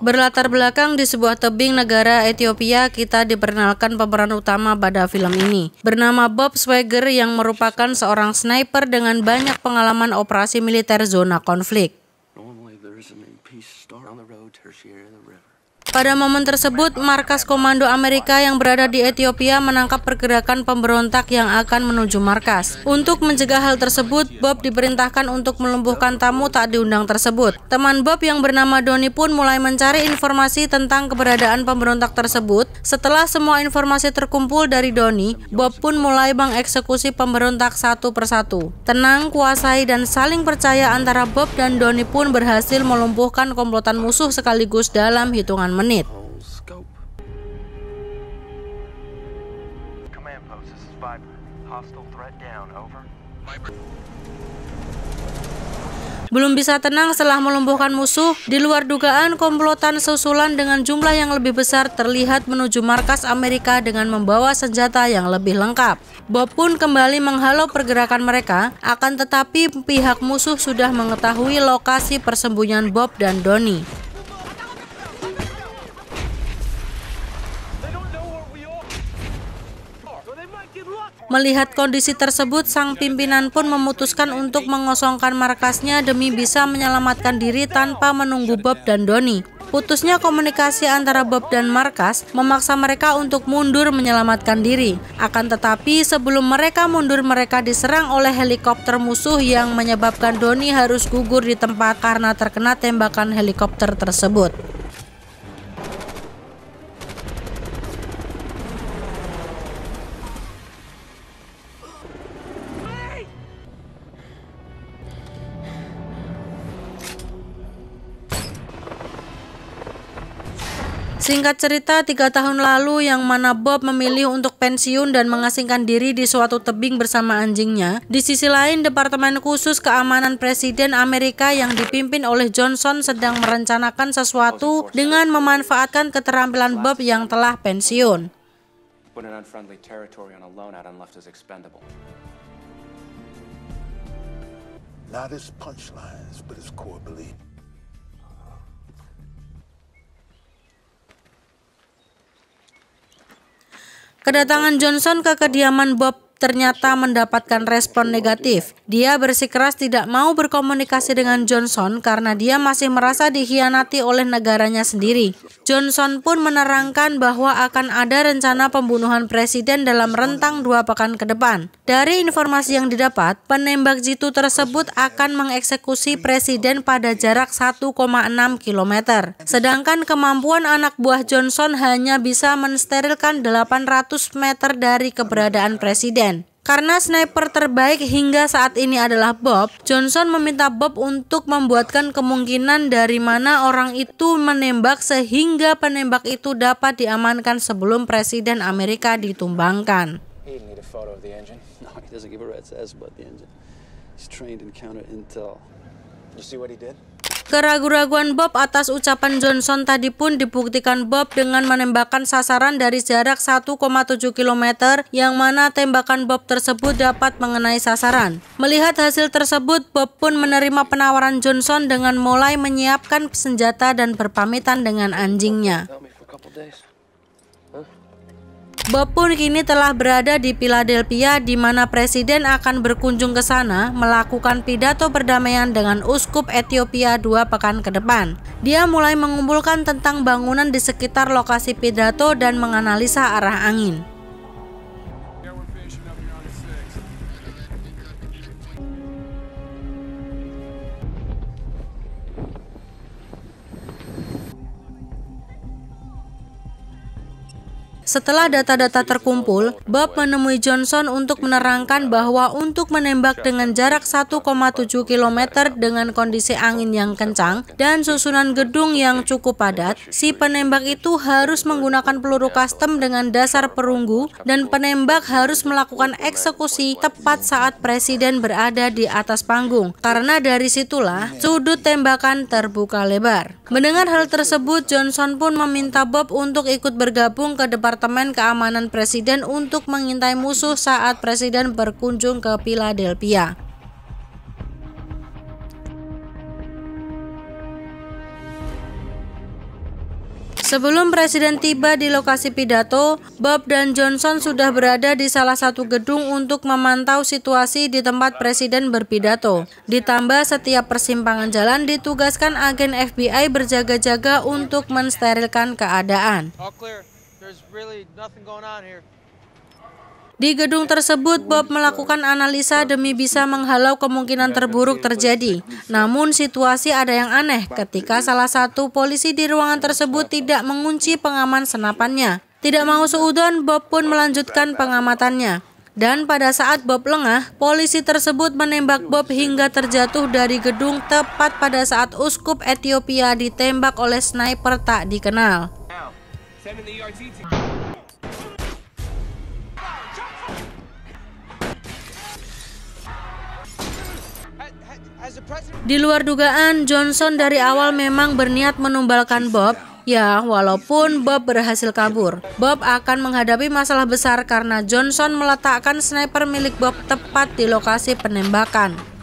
Berlatar belakang di sebuah tebing negara Ethiopia, kita diperkenalkan pemeran utama pada film ini. Bernama Bob Swagger yang merupakan seorang sniper dengan banyak pengalaman operasi militer zona konflik. Pada momen tersebut, markas komando Amerika yang berada di Ethiopia menangkap pergerakan pemberontak yang akan menuju markas. Untuk mencegah hal tersebut, Bob diperintahkan untuk melumpuhkan tamu tak diundang tersebut. Teman Bob yang bernama Donnie pun mulai mencari informasi tentang keberadaan pemberontak tersebut. Setelah semua informasi terkumpul dari Donnie, Bob pun mulai mengeksekusi pemberontak satu persatu. Tenang, kuasai, dan saling percaya antara Bob dan Donnie pun berhasil melumpuhkan komplotan musuh sekaligus dalam hitungan menit. Belum bisa tenang setelah melumpuhkan musuh, di luar dugaan komplotan susulan dengan jumlah yang lebih besar terlihat menuju markas Amerika dengan membawa senjata yang lebih lengkap. Bob pun kembali menghalau pergerakan mereka, akan tetapi pihak musuh sudah mengetahui lokasi persembunyian Bob dan Donnie. Melihat kondisi tersebut, sang pimpinan pun memutuskan untuk mengosongkan markasnya demi bisa menyelamatkan diri tanpa menunggu Bob dan Donnie. Putusnya komunikasi antara Bob dan markas memaksa mereka untuk mundur menyelamatkan diri. Akan tetapi sebelum mereka mundur, mereka diserang oleh helikopter musuh yang menyebabkan Donnie harus gugur di tempat karena terkena tembakan helikopter tersebut. Singkat cerita, 3 tahun lalu yang mana Bob memilih untuk pensiun dan mengasingkan diri di suatu tebing bersama anjingnya. Di sisi lain, Departemen Khusus Keamanan Presiden Amerika yang dipimpin oleh Johnson sedang merencanakan sesuatu dengan memanfaatkan keterampilan Bob yang telah pensiun. Not his punchlines, but his core belief. Kedatangan Johnson ke kediaman Bob ternyata mendapatkan respon negatif. Dia bersikeras tidak mau berkomunikasi dengan Johnson karena dia masih merasa dikhianati oleh negaranya sendiri. Johnson pun menerangkan bahwa akan ada rencana pembunuhan presiden dalam rentang 2 pekan ke depan. Dari informasi yang didapat, penembak jitu tersebut akan mengeksekusi presiden pada jarak 1,6 km. Sedangkan kemampuan anak buah Johnson hanya bisa mensterilkan 800 meter dari keberadaan presiden. Karena sniper terbaik hingga saat ini adalah Bob, Johnson meminta Bob untuk membuatkan kemungkinan dari mana orang itu menembak sehingga penembak itu dapat diamankan sebelum Presiden Amerika ditumbangkan. Keraguan-raguan Bob atas ucapan Johnson tadi pun dibuktikan Bob dengan menembakkan sasaran dari jarak 1,7 km yang mana tembakan Bob tersebut dapat mengenai sasaran. Melihat hasil tersebut, Bob pun menerima penawaran Johnson dengan mulai menyiapkan senjata dan berpamitan dengan anjingnya. Bob pun kini telah berada di Philadelphia di mana presiden akan berkunjung ke sana melakukan pidato perdamaian dengan uskup Ethiopia 2 pekan ke depan. Dia mulai mengumpulkan tentang bangunan di sekitar lokasi pidato dan menganalisa arah angin. Setelah data-data terkumpul, Bob menemui Johnson untuk menerangkan bahwa untuk menembak dengan jarak 1,7 km dengan kondisi angin yang kencang dan susunan gedung yang cukup padat, si penembak itu harus menggunakan peluru custom dengan dasar perunggu dan penembak harus melakukan eksekusi tepat saat presiden berada di atas panggung. Karena dari situlah sudut tembakan terbuka lebar. Mendengar hal tersebut, Johnson pun meminta Bob untuk ikut bergabung ke Departemen Keamanan Presiden untuk mengintai musuh saat presiden berkunjung ke Philadelphia. Sebelum Presiden tiba di lokasi pidato, Bob dan Johnson sudah berada di salah satu gedung untuk memantau situasi di tempat Presiden berpidato. Ditambah setiap persimpangan jalan ditugaskan agen FBI berjaga-jaga untuk mensterilkan keadaan. Di gedung tersebut, Bob melakukan analisa demi bisa menghalau kemungkinan terburuk terjadi. Namun situasi ada yang aneh ketika salah satu polisi di ruangan tersebut tidak mengunci pengaman senapannya. Tidak mau seudon, Bob pun melanjutkan pengamatannya. Dan pada saat Bob lengah, polisi tersebut menembak Bob hingga terjatuh dari gedung tepat pada saat uskup Ethiopia ditembak oleh sniper tak dikenal. Di luar dugaan, Johnson dari awal memang berniat menumbalkan Bob. Ya, walaupun Bob berhasil kabur, Bob akan menghadapi masalah besar karena Johnson meletakkan sniper milik Bob tepat di lokasi penembakan.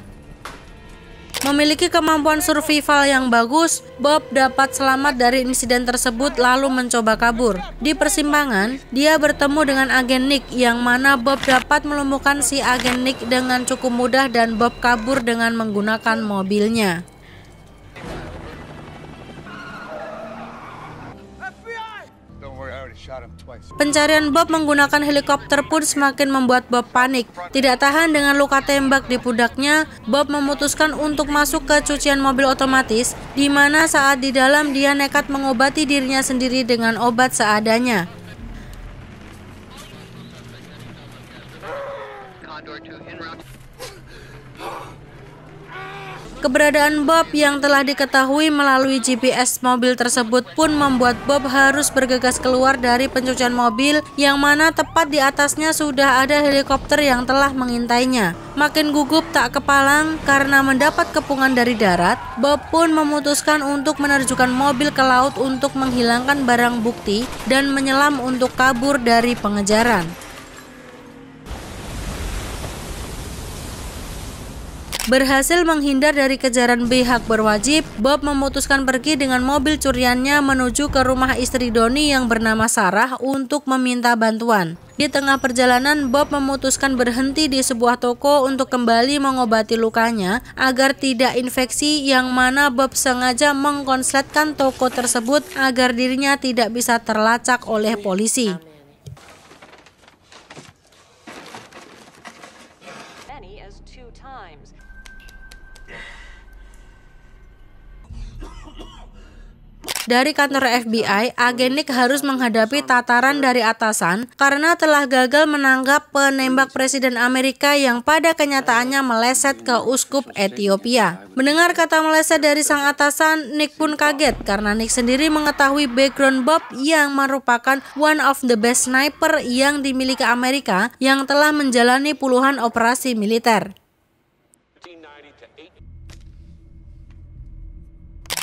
Memiliki kemampuan survival yang bagus, Bob dapat selamat dari insiden tersebut lalu mencoba kabur. Di persimpangan, dia bertemu dengan agen Nick yang mana Bob dapat melumpuhkan si agen Nick dengan cukup mudah dan Bob kabur dengan menggunakan mobilnya. Pencarian Bob menggunakan helikopter pun semakin membuat Bob panik. Tidak tahan dengan luka tembak di pundaknya, Bob memutuskan untuk masuk ke cucian mobil otomatis, di mana saat di dalam dia nekat mengobati dirinya sendiri dengan obat seadanya. Keberadaan Bob yang telah diketahui melalui GPS mobil tersebut pun membuat Bob harus bergegas keluar dari pencucian mobil yang mana tepat di atasnya sudah ada helikopter yang telah mengintainya. Makin gugup tak kepalang karena mendapat kepungan dari darat, Bob pun memutuskan untuk menerjunkan mobil ke laut untuk menghilangkan barang bukti dan menyelam untuk kabur dari pengejaran. Berhasil menghindar dari kejaran pihak berwajib, Bob memutuskan pergi dengan mobil curiannya menuju ke rumah istri Donnie yang bernama Sarah untuk meminta bantuan. Di tengah perjalanan, Bob memutuskan berhenti di sebuah toko untuk kembali mengobati lukanya agar tidak infeksi, yang mana Bob sengaja mengkonsletkan toko tersebut agar dirinya tidak bisa terlacak oleh polisi. Dari kantor FBI, agen Nick harus menghadapi tataran dari atasan karena telah gagal menangkap penembak Presiden Amerika yang pada kenyataannya meleset ke uskup Ethiopia. Mendengar kata meleset dari sang atasan, Nick pun kaget karena Nick sendiri mengetahui background Bob yang merupakan one of the best sniper yang dimiliki Amerika yang telah menjalani puluhan operasi militer.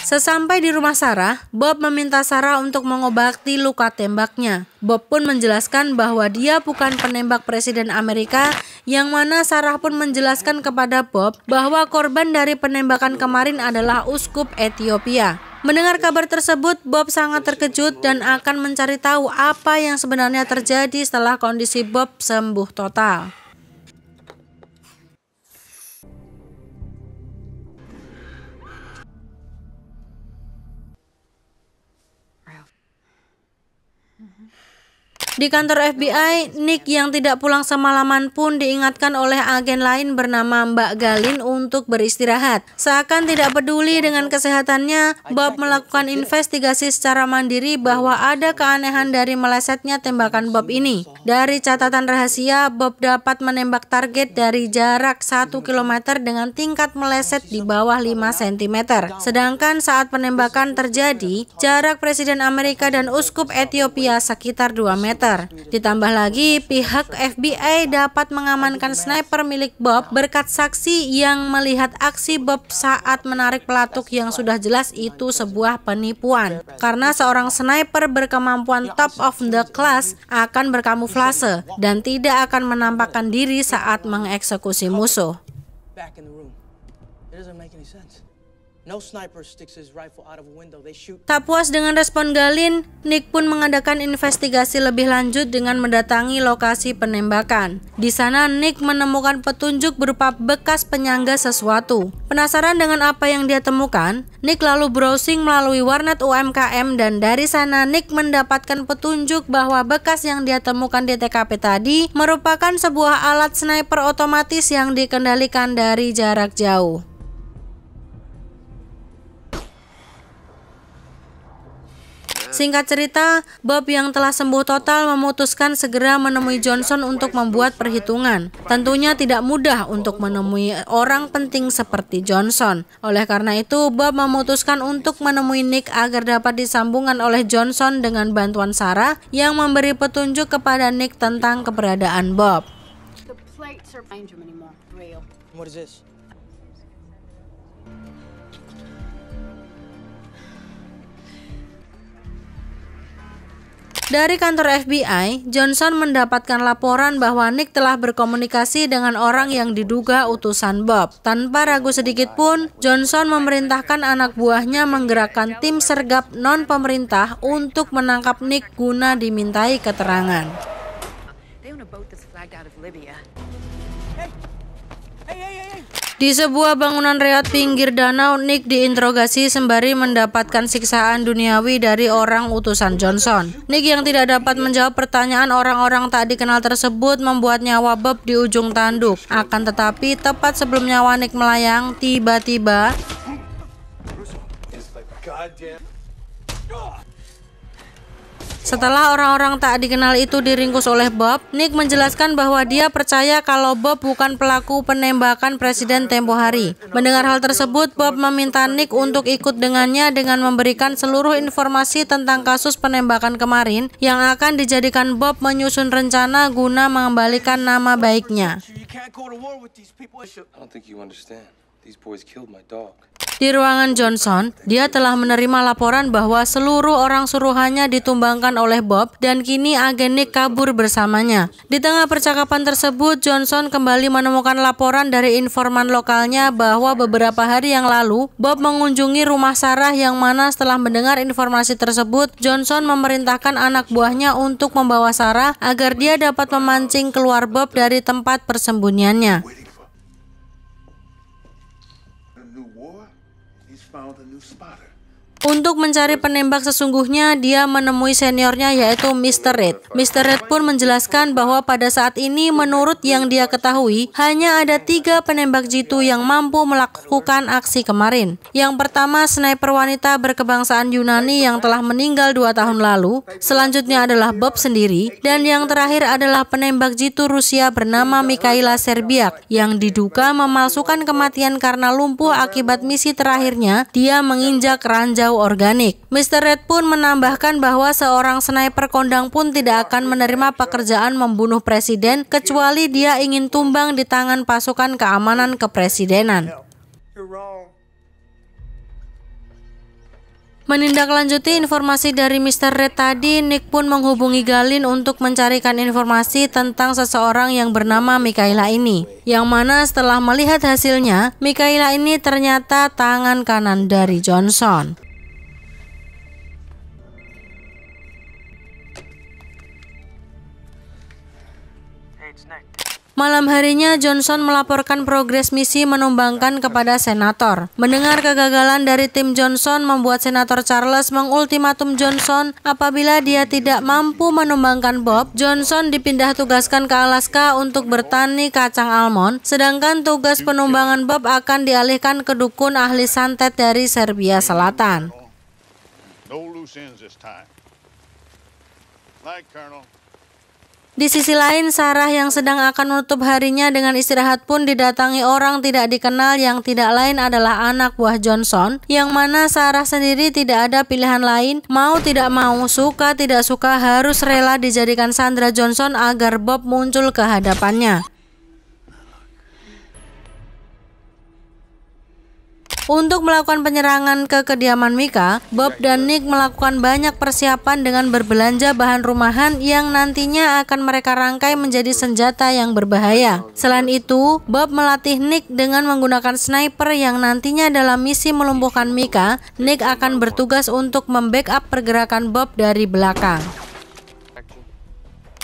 Sesampai di rumah Sarah, Bob meminta Sarah untuk mengobati luka tembaknya. Bob pun menjelaskan bahwa dia bukan penembak Presiden Amerika, yang mana Sarah pun menjelaskan kepada Bob bahwa korban dari penembakan kemarin adalah uskup Ethiopia. Mendengar kabar tersebut, Bob sangat terkejut dan akan mencari tahu apa yang sebenarnya terjadi setelah kondisi Bob sembuh total. Di kantor FBI, Nick yang tidak pulang semalaman pun diingatkan oleh agen lain bernama Mbak Galin untuk beristirahat. Seakan tidak peduli dengan kesehatannya, Bob melakukan investigasi secara mandiri bahwa ada keanehan dari melesetnya tembakan Bob ini. Dari catatan rahasia, Bob dapat menembak target dari jarak 1 km dengan tingkat meleset di bawah 5 cm. Sedangkan saat penembakan terjadi, jarak Presiden Amerika dan uskup Ethiopia sekitar 2 meter. Ditambah lagi, pihak FBI dapat mengamankan sniper milik Bob berkat saksi yang melihat aksi Bob saat menarik pelatuk yang sudah jelas itu sebuah penipuan. Karena seorang sniper berkemampuan top of the class akan berkamuflase dan tidak akan menampakkan diri saat mengeksekusi musuh. No sniper sticks his rifle out of a window. They shoot. Tak puas dengan respon Galin, Nick pun mengadakan investigasi lebih lanjut dengan mendatangi lokasi penembakan. Di sana Nick menemukan petunjuk berupa bekas penyangga sesuatu. Penasaran dengan apa yang dia temukan, Nick lalu browsing melalui warnet UMKM dan dari sana Nick mendapatkan petunjuk bahwa bekas yang dia temukan di TKP tadi merupakan sebuah alat sniper otomatis yang dikendalikan dari jarak jauh. Singkat cerita, Bob yang telah sembuh total memutuskan segera menemui Johnson untuk membuat perhitungan. Tentunya tidak mudah untuk menemui orang penting seperti Johnson. Oleh karena itu, Bob memutuskan untuk menemui Nick agar dapat disambungkan oleh Johnson dengan bantuan Sarah yang memberi petunjuk kepada Nick tentang keberadaan Bob. What is this? Dari kantor FBI, Johnson mendapatkan laporan bahwa Nick telah berkomunikasi dengan orang yang diduga utusan Bob. Tanpa ragu sedikit pun, Johnson memerintahkan anak buahnya menggerakkan tim sergap non-pemerintah untuk menangkap Nick guna dimintai keterangan. Di sebuah bangunan reot pinggir danau, Nick diinterogasi sembari mendapatkan siksaan duniawi dari orang utusan Johnson. Nick yang tidak dapat menjawab pertanyaan orang-orang tak dikenal tersebut membuat nyawa Bob di ujung tanduk. Akan tetapi, tepat sebelum nyawa Nick melayang, tiba-tiba setelah orang-orang tak dikenal itu diringkus oleh Bob, Nick menjelaskan bahwa dia percaya kalau Bob bukan pelaku penembakan presiden tempo hari. Mendengar hal tersebut, Bob meminta Nick untuk ikut dengannya dengan memberikan seluruh informasi tentang kasus penembakan kemarin yang akan dijadikan Bob menyusun rencana guna mengembalikan nama baiknya. Di ruangan Johnson, dia telah menerima laporan bahwa seluruh orang suruhannya ditumbangkan oleh Bob dan kini agen Nick kabur bersamanya. Di tengah percakapan tersebut, Johnson kembali menemukan laporan dari informan lokalnya bahwa beberapa hari yang lalu, Bob mengunjungi rumah Sarah yang mana setelah mendengar informasi tersebut, Johnson memerintahkan anak buahnya untuk membawa Sarah agar dia dapat memancing keluar Bob dari tempat persembunyiannya. Untuk mencari penembak sesungguhnya, dia menemui seniornya yaitu Mr. Reed. Mr. Reed pun menjelaskan bahwa pada saat ini menurut yang dia ketahui, hanya ada 3 penembak jitu yang mampu melakukan aksi kemarin. Yang pertama, sniper wanita berkebangsaan Yunani yang telah meninggal 2 tahun lalu. Selanjutnya adalah Bob sendiri. Dan yang terakhir adalah penembak jitu Rusia bernama Mikhaila Serbiak yang diduga memalsukan kematian karena lumpuh akibat misi terakhirnya dia menginjak ranjau organik. Mr. Red pun menambahkan bahwa seorang sniper kondang pun tidak akan menerima pekerjaan membunuh presiden kecuali dia ingin tumbang di tangan pasukan keamanan kepresidenan. Menindaklanjuti informasi dari Mr. Red tadi, Nick pun menghubungi Galin untuk mencarikan informasi tentang seseorang yang bernama Mikhaila ini. Yang mana setelah melihat hasilnya, Mikhaila ini ternyata tangan kanan dari Johnson. Malam harinya, Johnson melaporkan progres misi menumbangkan kepada senator. Mendengar kegagalan dari tim Johnson membuat senator Charles mengultimatum Johnson apabila dia tidak mampu menumbangkan Bob, Johnson dipindah tugaskan ke Alaska untuk bertani kacang almond, sedangkan tugas penumbangan Bob akan dialihkan ke dukun ahli santet dari Serbia Selatan. Di sisi lain, Sarah yang sedang akan menutup harinya dengan istirahat pun didatangi orang tidak dikenal yang tidak lain adalah anak buah Johnson, yang mana Sarah sendiri tidak ada pilihan lain, mau tidak mau, suka tidak suka harus rela dijadikan sandera Johnson agar Bob muncul ke hadapannya. Untuk melakukan penyerangan ke kediaman Micah, Bob dan Nick melakukan banyak persiapan dengan berbelanja bahan rumahan yang nantinya akan mereka rangkai menjadi senjata yang berbahaya. Selain itu, Bob melatih Nick dengan menggunakan sniper yang nantinya dalam misi melumpuhkan Micah, Nick akan bertugas untuk membackup pergerakan Bob dari belakang.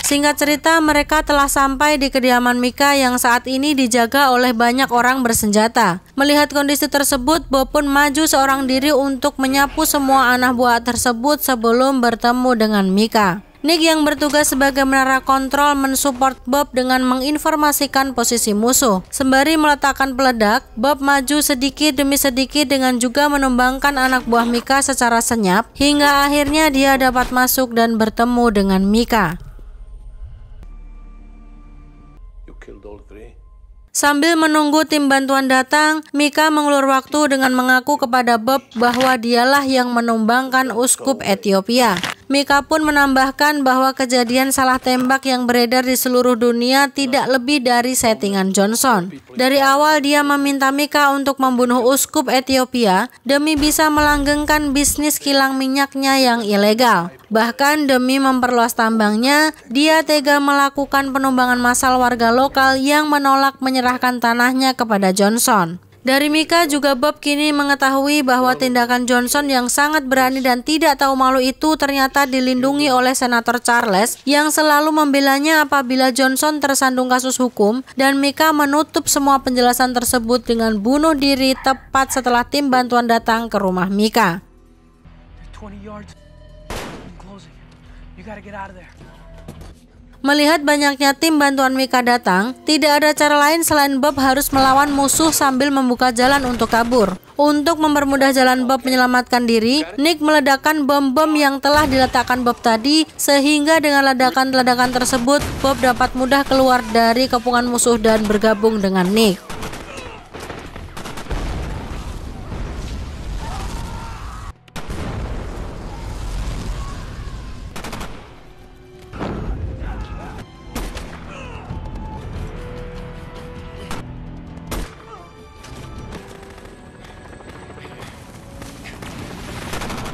Singkat cerita, mereka telah sampai di kediaman Micah yang saat ini dijaga oleh banyak orang bersenjata. Melihat kondisi tersebut, Bob pun maju seorang diri untuk menyapu semua anak buah tersebut sebelum bertemu dengan Micah. Nick yang bertugas sebagai menara kontrol mensupport Bob dengan menginformasikan posisi musuh. Sembari meletakkan peledak, Bob maju sedikit demi sedikit dengan juga menumbangkan anak buah Micah secara senyap, hingga akhirnya dia dapat masuk dan bertemu dengan Micah. Sambil menunggu tim bantuan datang, Micah mengulur waktu dengan mengaku kepada Bob bahwa dialah yang menumbangkan uskup Ethiopia. Micah pun menambahkan bahwa kejadian salah tembak yang beredar di seluruh dunia tidak lebih dari settingan Johnson. Dari awal dia meminta Micah untuk membunuh uskup Ethiopia demi bisa melanggengkan bisnis kilang minyaknya yang ilegal. Bahkan demi memperluas tambangnya, dia tega melakukan penumbangan massal warga lokal yang menolak menyerahkan tanahnya kepada Johnson. Dari Micah juga Bob kini mengetahui bahwa tindakan Johnson yang sangat berani dan tidak tahu malu itu ternyata dilindungi oleh Senator Charles yang selalu membelanya apabila Johnson tersandung kasus hukum, dan Micah menutup semua penjelasan tersebut dengan bunuh diri tepat setelah tim bantuan datang ke rumah Micah. 20 yards. I'm closing. You gotta get out of there. Melihat banyaknya tim bantuan Micah datang, tidak ada cara lain selain Bob harus melawan musuh sambil membuka jalan untuk kabur. Untuk mempermudah jalan Bob menyelamatkan diri, Nick meledakkan bom-bom yang telah diletakkan Bob tadi, sehingga dengan ledakan-ledakan tersebut, Bob dapat mudah keluar dari kepungan musuh dan bergabung dengan Nick.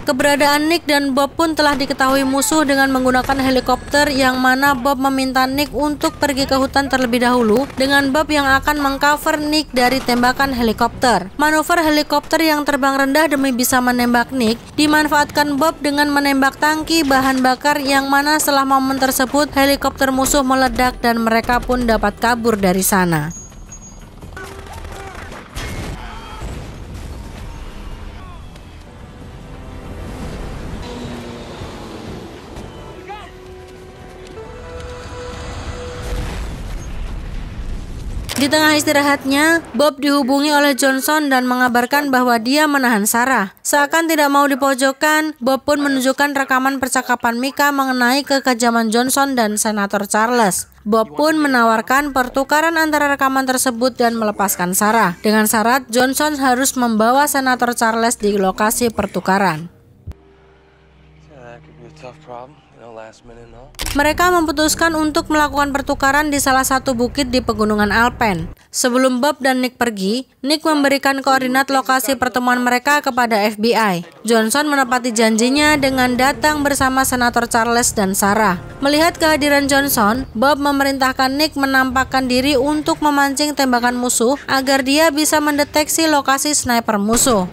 Keberadaan Nick dan Bob pun telah diketahui musuh dengan menggunakan helikopter, yang mana Bob meminta Nick untuk pergi ke hutan terlebih dahulu dengan Bob yang akan mengcover Nick dari tembakan helikopter. Manuver helikopter yang terbang rendah demi bisa menembak Nick dimanfaatkan Bob dengan menembak tangki bahan bakar, yang mana setelah momen tersebut helikopter musuh meledak dan mereka pun dapat kabur dari sana. Di tengah istirahatnya, Bob dihubungi oleh Johnson dan mengabarkan bahwa dia menahan Sarah. Seakan tidak mau dipojokkan, Bob pun menunjukkan rekaman percakapan Micah mengenai kekejaman Johnson dan Senator Charles. Bob pun menawarkan pertukaran antara rekaman tersebut dan melepaskan Sarah. Dengan syarat Johnson harus membawa Senator Charles di lokasi pertukaran. Mereka memutuskan untuk melakukan pertukaran di salah satu bukit di pegunungan Alpen. Sebelum Bob dan Nick pergi, Nick memberikan koordinat lokasi pertemuan mereka kepada FBI. Johnson menepati janjinya dengan datang bersama Senator Charles dan Sarah. Melihat kehadiran Johnson, Bob memerintahkan Nick menampakkan diri untuk memancing tembakan musuh agar dia bisa mendeteksi lokasi sniper musuh.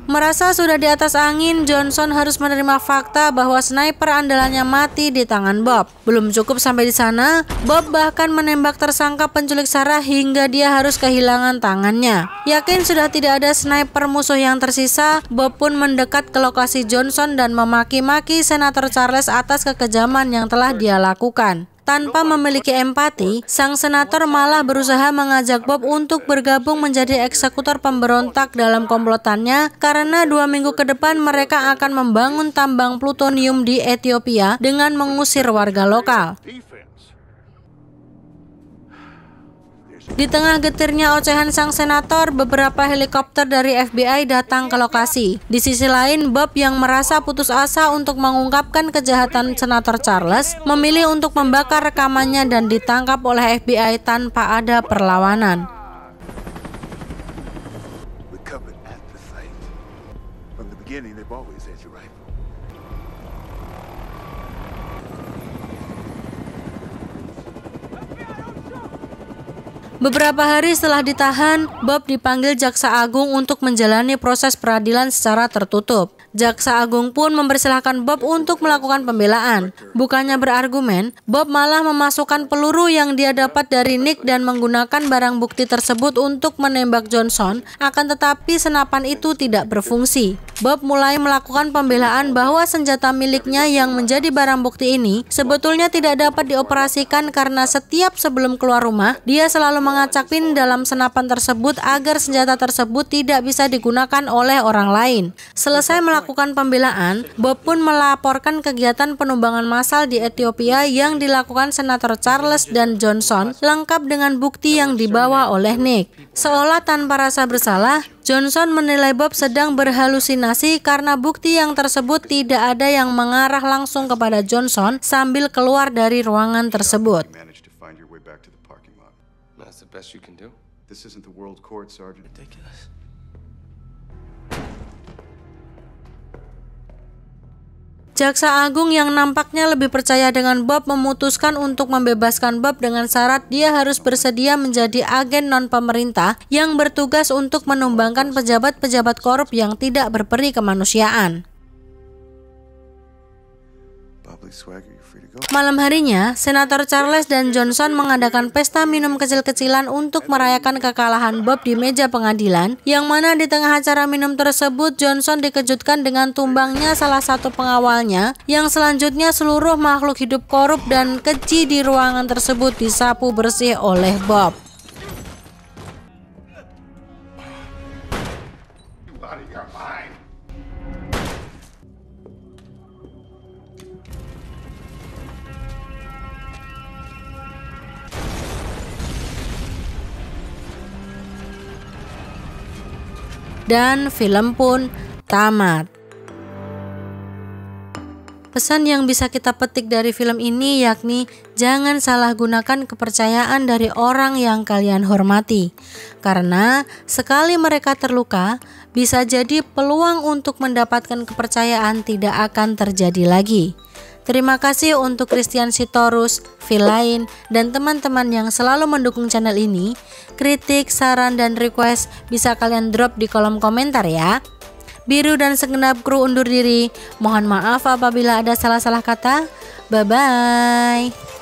Merasa sudah di atas angin, Johnson harus menerima fakta bahwa sniper andalannya mati di tangan Bob. Belum cukup sampai di sana, Bob bahkan menembak tersangka penculik Sarah hingga dia harus kehilangan tangannya. Yakin sudah tidak ada sniper musuh yang tersisa, Bob pun mendekat ke lokasi Johnson dan memaki-maki Senator Charles atas kekejaman yang telah dia lakukan. Tanpa memiliki empati, sang senator malah berusaha mengajak Bob untuk bergabung menjadi eksekutor pemberontak dalam komplotannya, karena 2 minggu ke depan mereka akan membangun tambang plutonium di Ethiopia dengan mengusir warga lokal. Di tengah getirnya ocehan sang senator, beberapa helikopter dari FBI datang ke lokasi. Di sisi lain, Bob yang merasa putus asa untuk mengungkapkan kejahatan Senator Charles, memilih untuk membakar rekamannya dan ditangkap oleh FBI tanpa ada perlawanan. Recovered at the site. From the beginning, they've always had your rifle. Beberapa hari setelah ditahan, Bob dipanggil Jaksa Agung untuk menjalani proses peradilan secara tertutup. Jaksa Agung pun mempersilahkan Bob untuk melakukan pembelaan. Bukannya berargumen, Bob malah memasukkan peluru yang dia dapat dari Nick dan menggunakan barang bukti tersebut untuk menembak Johnson, akan tetapi senapan itu tidak berfungsi. Bob mulai melakukan pembelaan bahwa senjata miliknya yang menjadi barang bukti ini sebetulnya tidak dapat dioperasikan karena setiap sebelum keluar rumah, dia selalu mengacak pin dalam senapan tersebut agar senjata tersebut tidak bisa digunakan oleh orang lain. Selesai melakukan pembelaan, Bob pun melaporkan kegiatan penumbangan massal di Ethiopia yang dilakukan Senator Charles dan Johnson, lengkap dengan bukti yang dibawa oleh Nick. Seolah tanpa rasa bersalah, Johnson menilai Bob sedang berhalusinasi karena bukti yang tersebut tidak ada yang mengarah langsung kepada Johnson sambil keluar dari ruangan tersebut. That's the best you can do? This isn't the world court, Sergeant. Ridiculous. Jaksa Agung yang nampaknya lebih percaya dengan Bob memutuskan untuk membebaskan Bob dengan syarat dia harus bersedia menjadi agen non-pemerintah yang bertugas untuk menumbangkan pejabat-pejabat korup yang tidak berperi kemanusiaan. Malam harinya, Senator Charles dan Johnson mengadakan pesta minum kecil-kecilan untuk merayakan kekalahan Bob di meja pengadilan, yang mana di tengah acara minum tersebut Johnson dikejutkan dengan tumbangnya salah satu pengawalnya, yang selanjutnya seluruh makhluk hidup korup dan keji di ruangan tersebut disapu bersih oleh Bob. Dan film pun tamat. Pesan yang bisa kita petik dari film ini yakni jangan salah gunakan kepercayaan dari orang yang kalian hormati. Karena sekali mereka terluka, bisa jadi peluang untuk mendapatkan kepercayaan tidak akan terjadi lagi. Terima kasih untuk Christian Sitorus, Villain, dan teman-teman yang selalu mendukung channel ini. Kritik, saran, dan request bisa kalian drop di kolom komentar ya. Biru dan segenap kru undur diri. Mohon maaf apabila ada salah-salah kata. Bye-bye.